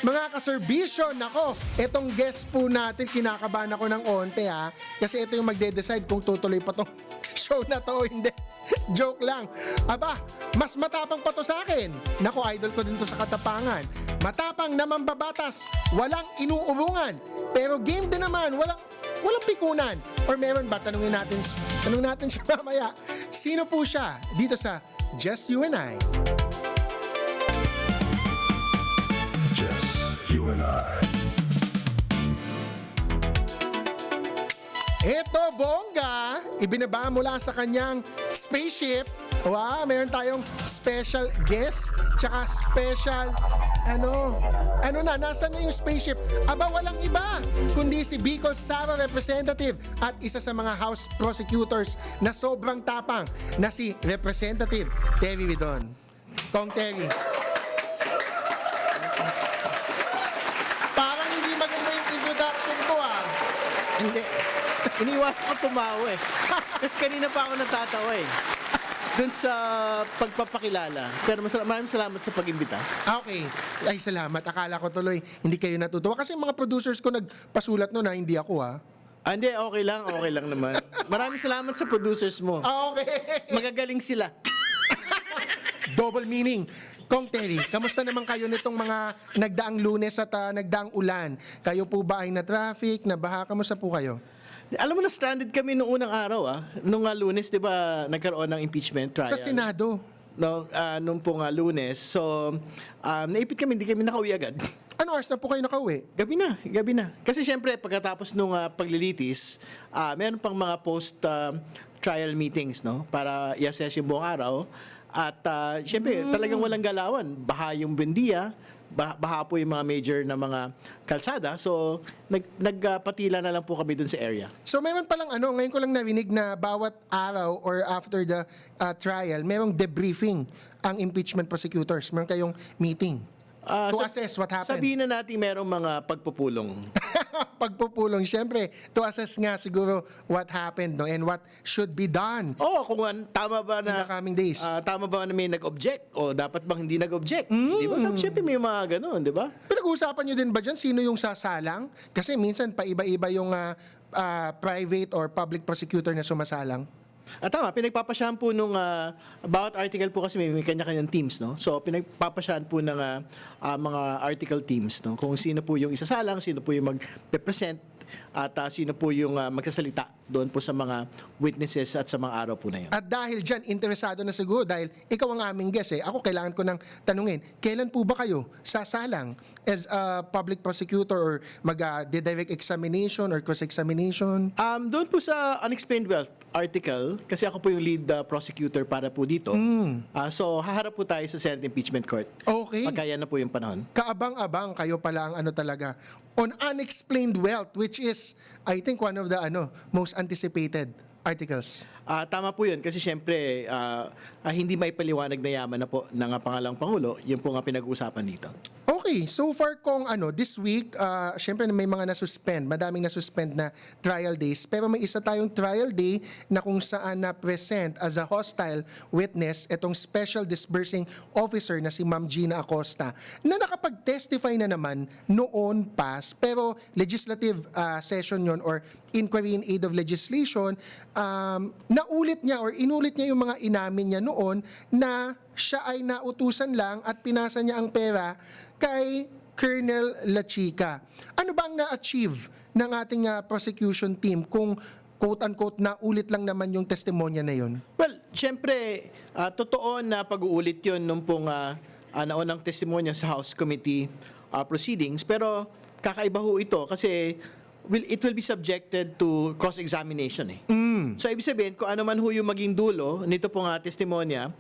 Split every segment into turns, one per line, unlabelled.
Mga kaserbisyo, nako, etong guest po natin, kinakabahan ako ng onte ha. Kasi ito yung magde-decide kung tutuloy pa tong show na to o hindi. Joke lang. Aba, mas matapang pa to sa akin. Nako, idol ko din to sa katapangan. Matapang na mambabatas, walang inuurungan. Pero game din naman, walang pikunan. Or meron ba? Tanungin natin siya mamaya. Sino po siya dito sa Just You and I?
Just you and I.
Eto, bongga! Ibinaba mula sa kanyang spaceship. Wow, meron tayong special guest, tsaka special, nasaan na yung spaceship? Aba, walang iba, kundi si Bicol Sara Representative at isa sa mga House Prosecutors na sobrang tapang na si Representative Terry Ridon. Kong Terry. Parang hindi maganda yung introduction ko ah.
Hindi. Iniwas ko tumawa eh. Kasi kanina pa ako natatawa eh. Doon sa pagpapakilala. Pero maraming salamat sa pag-imbita.
Okay. Ay, salamat. Akala ko tuloy hindi kayo natutuwa. Kasi mga producers ko nagpasulat no na hindi ako ha.
Hindi, okay lang naman. Maraming salamat sa producers mo.
Okay.
Magagaling sila.
Double meaning. Kong Terry, kamusta naman kayo nitong mga nagdaang Lunes at nagdaang ulan? Kayo po ba ay na-traffic, nabaha? Kamusta po kayo?
Alam mo na, stranded kami noong unang araw Nung Lunes, di ba, nagkaroon ng impeachment trial?
Sa Senado.
No, nung pong Lunes. So, naipit kami, hindi kami nakauwi agad.
Ano oras na po kayo nakauwi?
Gabi na. Kasi syempre, pagkatapos nung paglilitis, meron pang mga post-trial meetings, no? Para i-assess yung buong araw. At syempre, talagang walang galawan. Baha yung Buendia, baha po yung mga major na mga kalsada. So, nagpatila na lang po kami dun sa area.
So meron palang ngayon ko lang narinig na bawat araw or after the trial, merong debriefing ang impeachment prosecutors. Meron kayong meeting to assess what happened.
Sabihin na natin merong mga pagpupulong.
Pagpupulong, syempre, to assess nga siguro what happened no, and what should be done
Kung tama ba
in
na
the coming days.
tama ba na may nag-object o dapat bang hindi nag-object? Di ba? Siyempre may mga ganun, di ba?
Pinag-uusapan nyo din ba dyan sino yung sasalang? Kasi minsan paiba-iba yung private or public prosecutor na sumasalang.
Tama, pinagpapasyahan po nung bawat article po kasi may kanya-kanyang teams, no? So pinagpapasyahan po ng mga article teams, no? Kung sino po yung isasalang, sino po yung mag-represent at sino po yung magsasalita doon po sa mga witnesses at sa mga araw po na yun.
At dahil dyan, interesado na siguro dahil ikaw ang aming guest eh. Ako kailangan ko nang tanungin, kailan po ba kayo sasalang as a public prosecutor or mag-direct examination or cross-examination?
Doon po sa Unexplained Wealth article, kasi ako po yung lead prosecutor para po dito. So haharap po tayo sa Senate Impeachment Court.
Okay.
Pagkaya na po yung panahon.
Kaabang-abang kayo pala ang talaga on Unexplained Wealth, which is I think one of the most anticipated articles.
Tama po yun kasi syempre hindi may paliwanag na yaman na po ng pangalang Pangulo, yun po nga pinag-uusapan dito.
Okay, so far kung this week, syempre may mga nasuspend, madaming nasuspend na trial days, pero may isa tayong trial day na kung saan na-present as a hostile witness itong Special Disbursing Officer na si Ma'am Gina Acosta na nakapag-testify na naman noon pas, pero legislative session yon or inquiry in aid of legislation, naulit niya or inulit niya yung mga inamin niya noon na siya ay nautusan lang at pinasa niya ang pera kay Colonel Lachica. Ano ba ang na-achieve ng ating prosecution team kung quote-unquote naulit lang naman yung testimonya na yun?
Well, syempre, totoo na pag-uulit yun nung pong naunang testimonya sa House Committee proceedings, pero kakaiba ho ito kasi it will be subjected to cross-examination eh. So, ibig sabihin, kung ano man ho yung maging dulo nito pong testimonya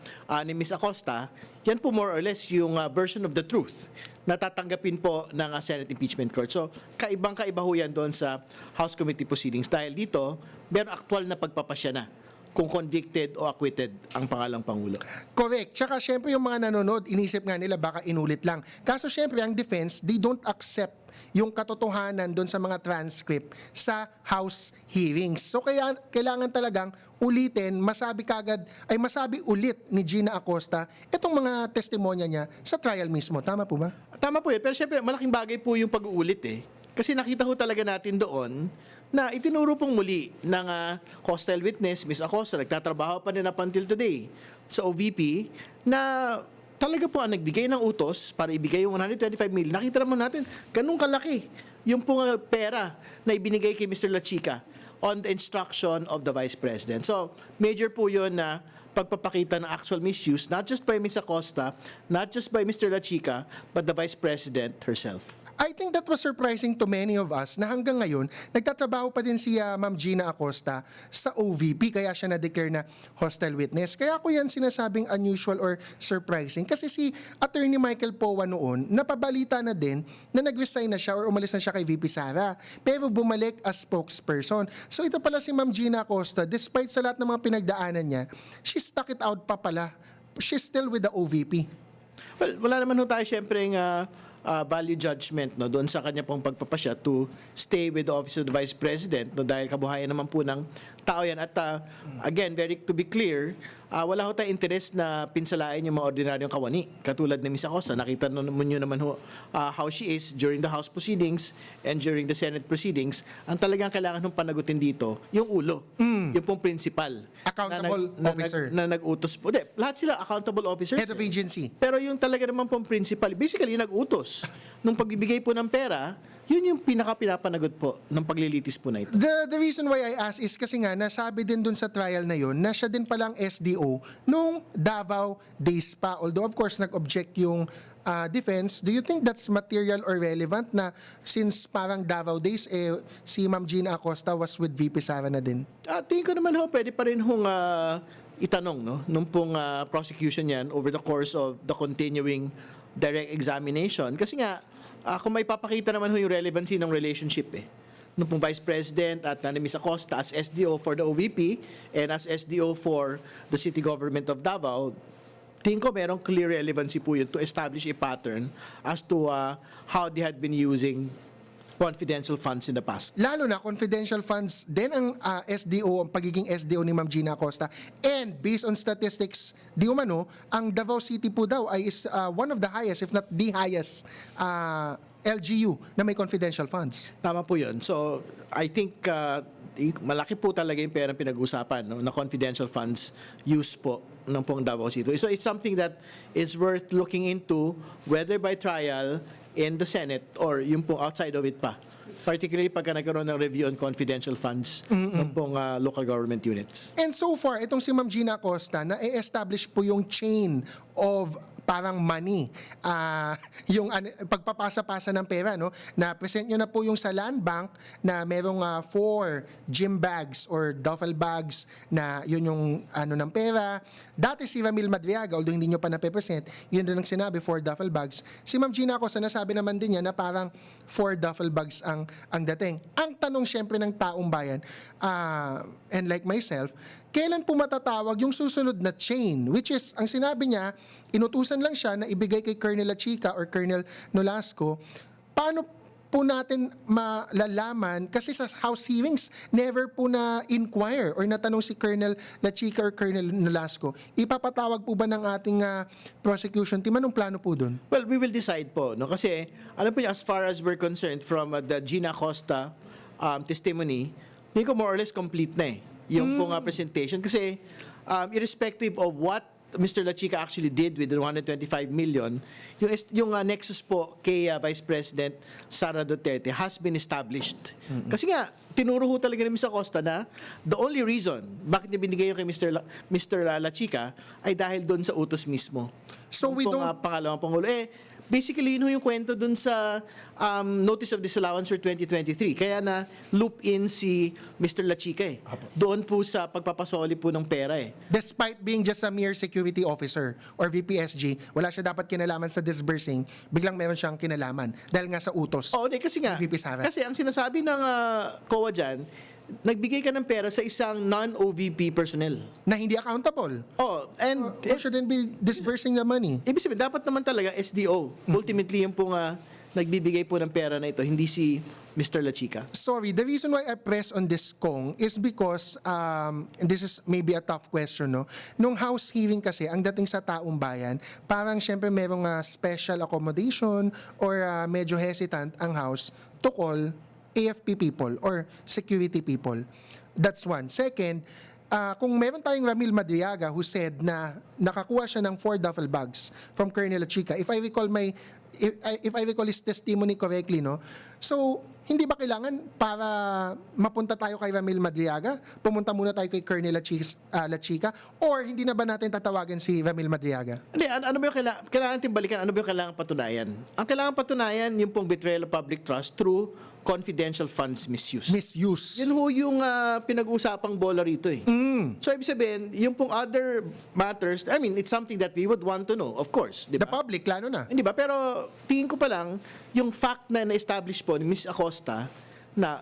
ni Ms. Acosta, yan po more or less yung version of the truth na tatanggapin po ng Senate Impeachment Court. So, kaibang-kaiba ho yan doon sa House Committee proceedings dahil dito, meron actual na pagpapasya na kung convicted o acquitted ang pangalang Pangulo.
Correct. Tsaka syempre yung mga nanonood, inisip nga nila baka inulit lang. Kaso syempre ang defense, they don't accept yung katotohanan doon sa mga transcript sa House hearings. So kaya kailangan talagang ulitin, masabi ulit ni Gina Acosta itong mga testimonya niya sa trial mismo. Tama po ba?
Tama po pero syempre malaking bagay po yung pag-uulit eh. Kasi nakita ho talaga natin doon na itinuro pong muli ng hostile witness, Ms. Acosta, nagtatrabaho pa rin up until today sa OVP, na talaga po ang nagbigay ng utos para ibigay yung 125 million. Nakita naman natin, ganun kalaki yung pong pera na ibinigay kay Mr. La Chica on the instruction of the Vice President. So, major po yun na pagpapakita ng actual misuse, not just by Ms. Acosta, not just by Mr. La Chica, but the Vice President herself.
I think that was surprising to many of us na hanggang ngayon, nagtatrabaho pa din si Ma'am Gina Acosta sa OVP, kaya siya na-declare na hostile witness. Kaya ako yan sinasabing unusual or surprising. Kasi si Attorney Michael Powa noon, napabalita na din na nag-resign na siya or umalis na siya kay VP Sara. Pero bumalik as spokesperson. So ito pala si Ma'am Gina Acosta, despite sa lahat ng mga pinagdaanan niya, she stuck it out pa pala. She's still with the OVP.
Well, wala naman ho tayo syempre value judgment no doon sa kanya pong pagpapasya to stay with the office of the Vice President no dahil kabuhayan naman po ng tao yan at again to be clear wala ho tayong interest na pinsalain yung mga ordinaryong kawani katulad ni Ms. Acosta nakita nyo naman ho how she is during the House proceedings and during the Senate proceedings ang talagang kailangan ng panagutin dito yung ulo yung pong principal
Accountable officer.
na nag-utos po lahat sila accountable officers
Head of agency.
pero yung talaga naman pong principal, basically nag-utos nung pagbibigay po ng pera, yun yung pinapanagot po ng paglilitis po na ito.
The reason why I ask is kasi nga nasabi din dun sa trial na yun na siya din palang SDO nung Davao days pa. Although of course nag-object yung defense. Do you think that's material or relevant na since parang Davao days si Ma'am Gina Acosta was with VP Sara na din?
Tingin ko naman ho, pwede pa rin hong itanong no nung pong prosecution yan over the course of the continuing direct examination kasi nga kung may papakita naman ho yung relevancy ng relationship nung pong Vice President at ni Ms. Acosta as SDO for the OVP and as SDO for the City Government of Davao, tingin ko merong clear relevancy po yun to establish a pattern as to how they had been using confidential funds in the past.
Lalo na confidential funds din ang SDO, ang pagiging SDO ni Ma'am Gina Acosta. And based on statistics, di umano, ang Davao City po daw ay is one of the highest, if not the highest, LGU na may confidential funds.
Tama po yun. So, I think malaki po talaga yung perang pinag-usapan no, na confidential funds use po ng pong Davao City. So, it's something that is worth looking into whether by trial in the Senate or yung pong outside of it pa. Particularly pagka nagkaroon ng review on confidential funds ng pong local government units.
And so far, itong si Ma'am Gina Acosta, na-establish po yung chain of parang money, yung pagpapasa-pasa ng pera, no? Na-present nyo na po yung sa land bank na merong 4 gym bags or duffel bags na yun yung ng pera. Dati si Ramil Madriaga, although hindi nyo pa na-present, yun din ang sinabi, 4 duffel bags. Si Ma'am Gina Acosta, nasabi naman din niya na parang 4 duffel bags ang dating. Ang tanong syempre ng taong bayan, and like myself, kailan po matatawag yung susunod na chain? Which is, ang sinabi niya, inutusan lang siya na ibigay kay Colonel La Chica or Colonel Nolasco. Paano po natin malalaman? Kasi sa House hearings, never po na-inquire or natanong si Colonel La Chica or Colonel Nolasco. Ipapatawag po ba ng ating prosecution team? Anong plano po dun?
Well, we will decide po. No? Kasi, alam po niyo, as far as we're concerned from the Gina Acosta testimony, hindi ko more or less complete na yung pong presentation. Kasi, irrespective of what Mr. La Chica actually did with the 125 million, yung nexus po kay Vice President Sara Duterte has been established. Kasi nga, tinuro ho talaga ni Ms. Acosta na the only reason bakit niya binigay yung kay Mr. La Chica ay dahil doon sa utos mismo.
So we don't...
Pangalawang Pangulo. Basically, yun yung kwento dun sa Notice of Disallowance for 2023. Kaya na loop in si Mr. La Chica doon po sa pagpapasoli po ng pera
Despite being just a mere security officer or VPSG, wala siya dapat kinalaman sa disbursing, biglang meron siyang kinalaman dahil nga sa utos.
Kasi nga,
VP Sara.
kasi ang sinasabi ng COA dyan, nagbigay ka ng pera sa isang non-OVP personnel.
Na hindi accountable.
Oh, and
Who shouldn't be disbursing the money?
ibig sabihin, dapat naman talaga SDO. Ultimately, yung pong nagbibigay po ng pera na ito, hindi si Mr. La Chica.
Sorry, the reason why I press on this, Kong, is because, and this is maybe a tough question, no? Nung house hearing kasi, ang dating sa taong bayan, parang syempre merong special accommodation or medyo hesitant ang house to call AFP people or security people. That's one. Second, kung meron tayong Ramil Madriaga who said na nakakuha siya ng 4 duffel bags from Colonel Chica, if I recall his testimony correctly, no? So, hindi ba kailangan para mapunta tayo kay Ramil Madriaga, pumunta muna tayo kay Colonel La Chica, or hindi na ba natin tatawagan si Ramil Madriaga?
Hindi, ano ba yung kailangan natin balikan? Ano ba yung kailangan patunayan? Ang kailangan patunayan, yung pong betrayal of public trust through confidential funds misuse.
Misuse.
Yan ho yung pinag-usapang bola rito eh. So, ibig sabihin, yung pong other matters, I mean, it's something that we would want to know, of course. Di
The
ba?
public, lalo na.
Hindi ba? Pero tingin ko pa lang, yung fact na na-establish po ni Ms. Acosta na,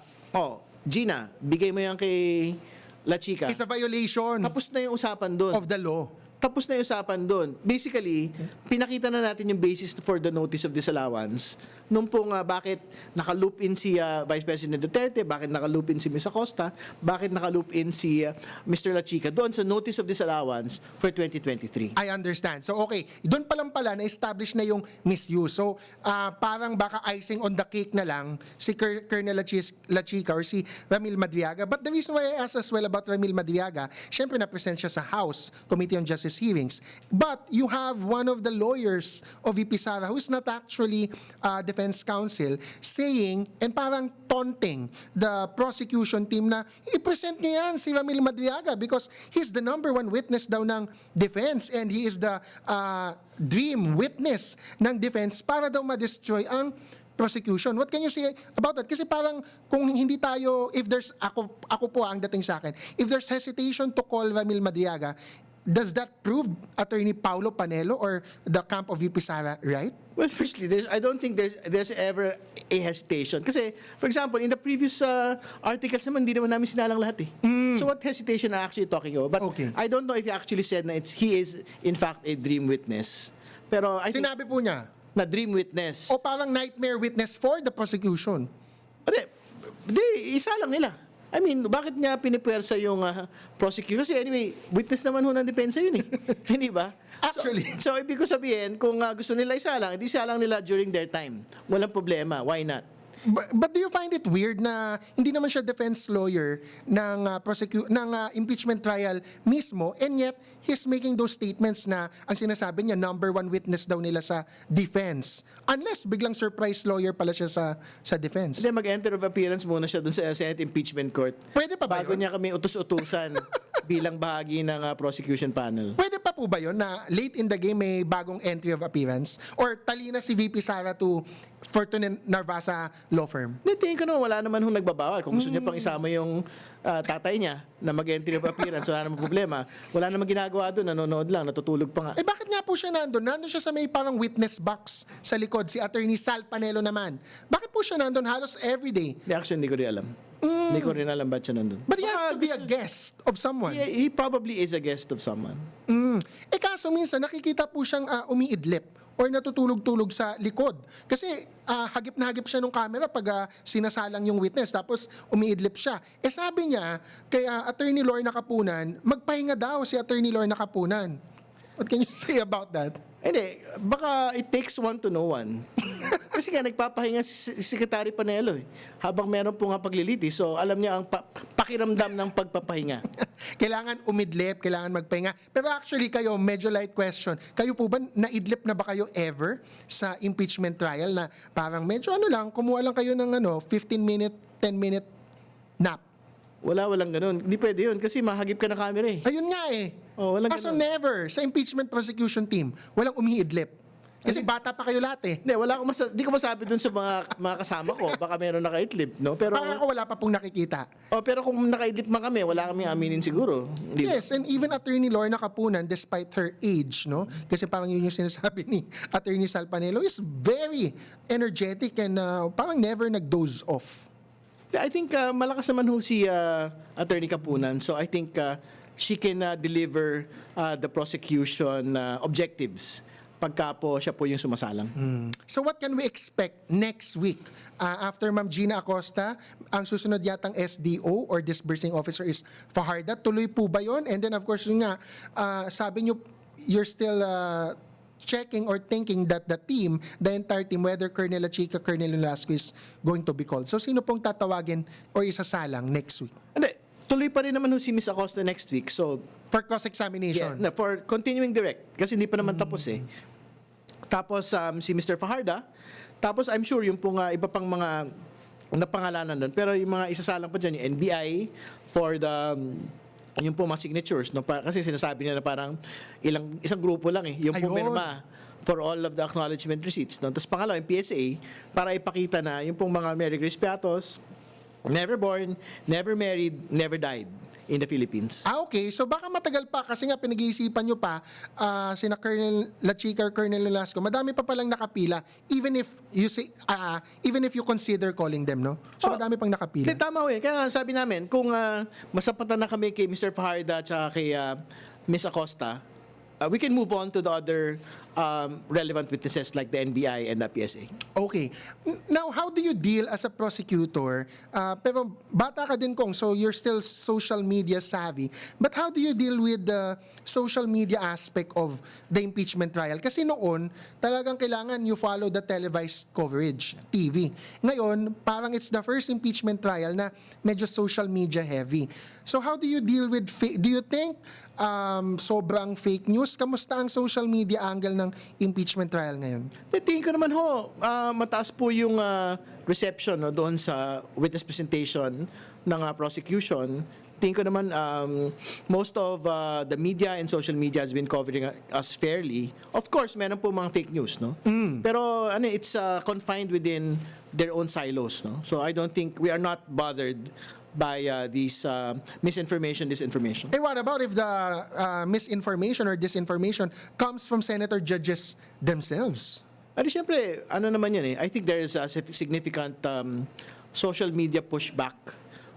Gina, bigay mo yan kay La Chica.
It's a violation
Tapos na yung usapan doon.
of the law.
Tapos na yung usapan doon. Basically, pinakita na natin yung basis for the notice of disallowance nung pong bakit nakaloop in si Vice President Duterte, bakit nakaloop in si Ms. Acosta, bakit nakaloop in si Mr. La Chica doon sa notice of disallowance for 2023.
I understand. So okay, doon pa lang pala na-establish na yung misuse. So parang baka icing on the cake na lang si Colonel La Chica or si Ramil Madriaga. But the reason why I asked as well about Ramil Madriaga, syempre na-present siya sa House Committee on Justice hearings. But you have one of the lawyers of VP Sara who's not actually defense counsel saying and parang taunting the prosecution team na i-present niya yan si Ramil Madriaga because he's the number one witness daw ng defense and he is the dream witness ng defense para daw ma-destroy ang prosecution. What can you say about that? Kasi parang kung hindi tayo, if there's, ako po ang dating sa akin, if there's hesitation to call Ramil Madriaga, does that prove Attorney Paulo Panelo or the camp of VP Sara right?
Well, firstly, I don't think there's ever a hesitation. Kasi, for example, in the previous articles naman, hindi naman namin sinalang lahat eh. So what hesitation are actually talking about? But
Okay.
I don't know if he actually said na he is, in fact, a dream witness. Pero I think,
Sinabi po niya,
na dream witness.
o parang nightmare witness for the prosecution.
Hindi, isa lang nila. I mean, bakit niya pinipwersa yung prosecutor? Kasi anyway, witness naman ho ng depensa yun eh. Hindi ba?
Actually.
So ibig ko sabihin, kung gusto nila isa lang, hindi isa lang nila during their time. Walang problema. Why not?
But do you find it weird na hindi naman siya defense lawyer ng impeachment trial mismo and yet he's making those statements na ang sinasabi niya number one witness daw nila sa defense unless biglang surprise lawyer pala siya sa defense.
Hindi, mag-enter of appearance muna siya dun sa Senate Impeachment Court.
Pwede pa ba
Bago
yun?
niya kami utus-utusan bilang bahagi ng prosecution panel.
Pwede pa po ba yun na late in the game may bagong entry of appearance or talina si VP Sara to Fortune Narvasa law firm?
Hindi, tingin ko naman, wala naman hong nagbabawal. Kung gusto niya pang isama yung tatay niya na mag-entry of appearance, wala naman problema. Wala naman ginagawa doon, nanonood lang, natutulog pa nga.
Eh bakit nga po siya nandun? Nandun siya sa may parang witness box sa likod, si Attorney Sal Panelo naman. Bakit po siya nandun halos everyday?
Hindi, actually, hindi ko rin alam. Hindi ko rin alam ba't siya nandun.
But he has
Baka
to be a
gusto-
guest of someone.
He probably is a guest of someone.
Eh kaso minsan nakikita po siyang umiidlip or natutulog-tulog sa likod. Kasi hagip na hagip siya ng camera pag sinasalang yung witness tapos umiidlip siya. Eh sabi niya kay Attorney Lorna Kapunan, magpahinga daw si Attorney Lorna Kapunan. What can you say about that?
Hindi, baka it takes one to know one. Kasi nga, nagpapahinga si Secretary Panelo eh. Habang meron po nga paglilitis, so alam niya ang pakiramdam ng pagpapahinga.
Kailangan umidlip, kailangan magpahinga. Pero actually kayo, medyo light question. Kayo po ba, naidlip na ba kayo ever sa impeachment trial na parang medyo kumuha lang kayo ng 15-minute, 10-minute nap?
Walang ganun. Hindi pwede yun kasi mahagip ka na camera eh.
Ayun nga eh.
Oh, walang
Kaso
ganun.
never, sa impeachment prosecution team, walang umiidlip. Kasi bata pa kayo lahat eh.
Hindi, di ko masabi dun sa mga kasama ko. Baka meron nakaitlip, no? Pero,
Parang ako wala pa pong nakikita.
pero kung nakaitlip man kami, wala kami aminin siguro. Di ba?
Yes, and even Attorney Lorna Kapunan, despite her age, no? Kasi parang yun yung sinasabi ni Attorney Sal Panelo, is very energetic and parang never nag-doze off.
I think malakas naman ho si Attorney Kapunan. So I think she can deliver the prosecution objectives pagka po siya po yung sumasalang.
So what can we expect next week? After Ma'am Gina Acosta, ang susunod yatang SDO or disbursing officer is Fajarda. Tuloy po ba yon? And then of course yun nga, sabi nyo, you're still checking or thinking that the team, the entire team, whether Colonel Achica, Colonel Velasco is going to be called. So sino pong tatawagin or isasalang next week?
Hindi, tuloy pa rin naman ho si Ms. Acosta next week. So,
For cross-examination?
for continuing direct. Kasi hindi pa naman tapos eh. Tapos si Mr. Fajarda. Tapos I'm sure yung pong iba pang mga napangalanan doon. Pero yung mga isasalang pa dyan, yung NBI for the yung po mga signatures, no? Kasi sinasabi nila na parang isang grupo lang eh, yung
Ayun.
pumirma for all of the acknowledgement receipts. No? Tapos pangalawa, yung PSA, para ipakita na yung pong mga Mary Grace Piatos, never born, never married, never died in the Philippines.
Okay. So baka matagal pa kasi nga pinag-iisipan nyo pa sina Colonel Lachica or Colonel Velasco. Madami pa palang nakapila even if you consider calling them, no? So madami pang nakapila.
Hindi, tama ho eh. Kaya nga sabi namin, kung masapatan na kami kay Mr. Fajarda at kay Ms. Acosta, we can move on to the other relevant witnesses like the NBI and the PSA.
Okay. Now, how do you deal as a prosecutor? Pero bata ka din kong, so you're still social media savvy. But how do you deal with the social media aspect of the impeachment trial? Kasi noon, talagang kailangan you follow the televised coverage, TV. Ngayon, parang it's the first impeachment trial na medyo social media heavy. So how do you deal with do you think sobrang fake news? Kamusta ang social media angle ng impeachment trial ngayon?
Tingin ko naman ho, mataas po yung reception no, doon sa witness presentation ng prosecution. Tingin ko naman most of the media and social media has been covering us fairly. Of course, meron po mga fake news, no? Pero it's confined within their own silos, no? So I don't think we are not bothered by these misinformation, disinformation.
What about if the misinformation or disinformation comes from senator judges themselves?
Siyempre, naman yan eh. I think there is a significant social media pushback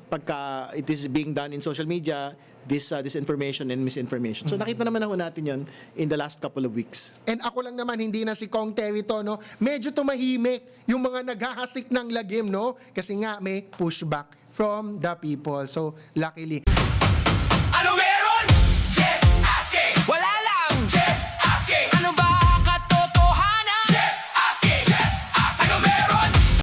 pagka it is being done in social media, this disinformation and misinformation. So nakita naman ako natin yon in the last couple of weeks.
And ako lang naman, hindi na si Kong Terry to, no? Medyo tumahimik yung mga naghahasik ng lagim, no? Kasi nga may pushback from the people. So, luckily.
Ano meron?